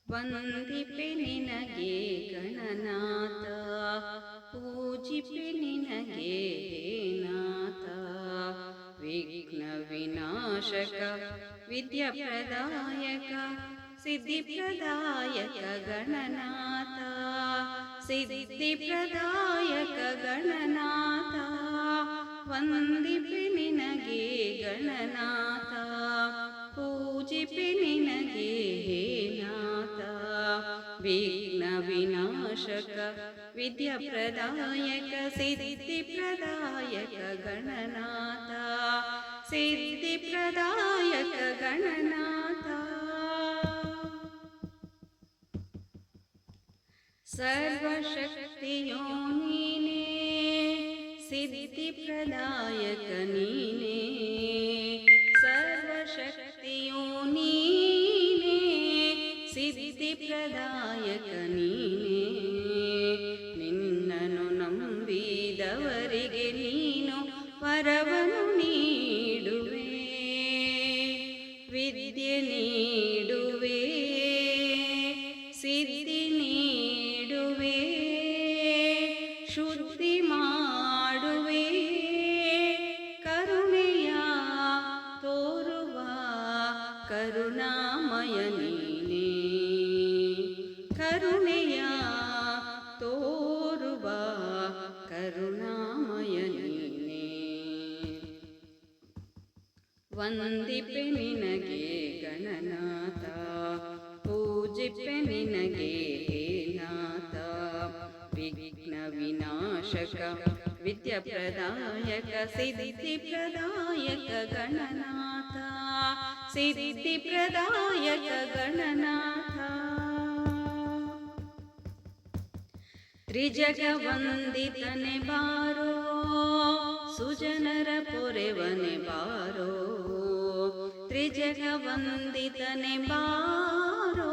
ವಂದಿಪೆ ನಿನಗೆ ಗಣನಾಥ, ಪೂಜಿಪೆ ನಿನಗೆ ನಾಥ. ವಿಘ್ನ ವಿನಾಶಕ ವಿದ್ಯಾಪ್ರದಾಯಕ ಸಿದ್ಧಿಪ್ರದಾಯಕ ಗಣನಾಥ, ಸಿದ್ಧಿಪ್ರದಾಯಕ ಗಣನಾಥ. ವಂದಿಪೆ ನಿನಗೆ ಗಣನಾಥ, ಪೂಜಿಪೆ ನಿನಗೆ ನಾಥ. ವಿಘ್ನ ವಿನಾಶಕ ವಿದ್ಯಾಪ್ರದಾಯಕ ಸಿದ್ಧಿಪ್ರದಾಯಕ ಗಣನಾಥ, ಸಿದ್ಧಿಪ್ರದಾಯಕ ಗಣನಾಥ. ಸರ್ವಶಕ್ತಿಯೋ ನೀನೇ, ಸಿದ್ಧಿಪ್ರದಾಯಕ ನೀನೇ. ಸರ್ವಶಕ್ತಿಯೋ ನೀನೇ, ಸಿದ್ಧಿಪ್ರದಾಯಕ ನೀನೇ. ನಿನ್ನನ್ನು ನಂಬಿದವರಿಗೆ ನೀನು ವರವನ್ನು ನೀಡುವೆ, ವಿದ್ಯೆ ನೀಡುವೆ, ಸಿದ್ಧಿ ನೀಡುವೆ, ಶುದ್ಧಿ ಮಾಡುವೆ. ಕರುಣೆಯ ತೋರುವ ಕರುಣಾಮಯ ನೀನೇ, ಕರುಣೆಯ ತೋರುವ ಕರುಣಾಮಯ ನೀನೇ. ವಂದಿಪೆ ನಿನಗೆ ಗಣನಾಥ, ಪೂಜಿಪೆ ನಿನಗೆ ನಾಥ. ವಿಘ್ನ ವಿನಾಶಕ ವಿದ್ಯಾಪ್ರದಾಯಕ ಸಿದ್ಧಿಪ್ರದಾಯಕ ಗಣನಾಥ, ಸಿದ್ಧಿಪ್ರದಾಯಕ ಗಣನಾಥ. ತ್ರಿಜಗ ವಂದಿತನೆ ಬಾರೋ, ಸುಜನರ ಪೊರೆವನೆ ಬಾರೋ. ತ್ರಿಜಗ ವಂದಿತನೆ ಬಾರೋ,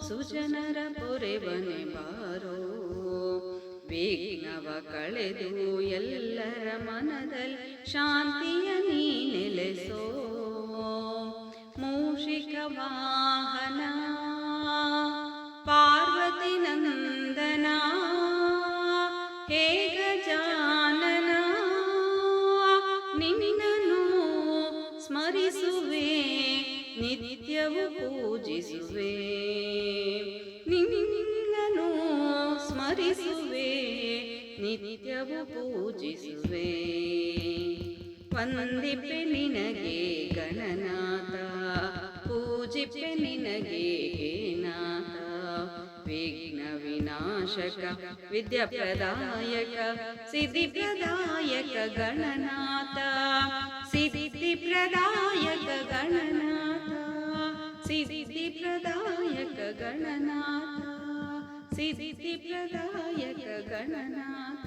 ಸುಜನರ ಪೊರೆವನೆ ಬಾರೋ. ವಿಘ್ನವ ಕಳೆದು ಎಲ್ಲರ ಮನದಲ್ಲಿ ಶಾಂತಿಯ ನೀ ನೆಲೆಸೋ. ಮೂಷಿಕ ವಾಹನ ಪಾರ್ವತಿ ನಂದನ, ಹೇ ಗಜಾನನ ನಿನ್ನನ್ನು ಸ್ಮರಿಸುವೆ, ನಿತ್ಯವೂ ಪೂಜಿಸುವೆ. ನಿನ್ನನ್ನು ಸ್ಮರಿಸುವೆ, ನಿತ್ಯವೂ ಪೂಜಿಸುವೆ. ವಂದಿಪೆ ನಿನಗೆ ಗಣನಾಥ, ಪೂಜಿಪೆ ನಿನಗೆ ನಾಥ. ವಿಘ್ನ ವಿನಾಶಕ ವಿದ್ಯಾಪ್ರದಾಯಕ ಸಿದ್ಧಿಪ್ರದಾಯಕ ಗಣನಾಥ, ಸಿದ್ಧಿಪ್ರದಾಯಕ ಗಣನಾಥ, ಸಿದ್ಧಿಪ್ರದಾಯಕ ಗಣನಾಥ, ಸಿದ್ಧಿಪ್ರದಾಯಕ ಗಣನಾಥ.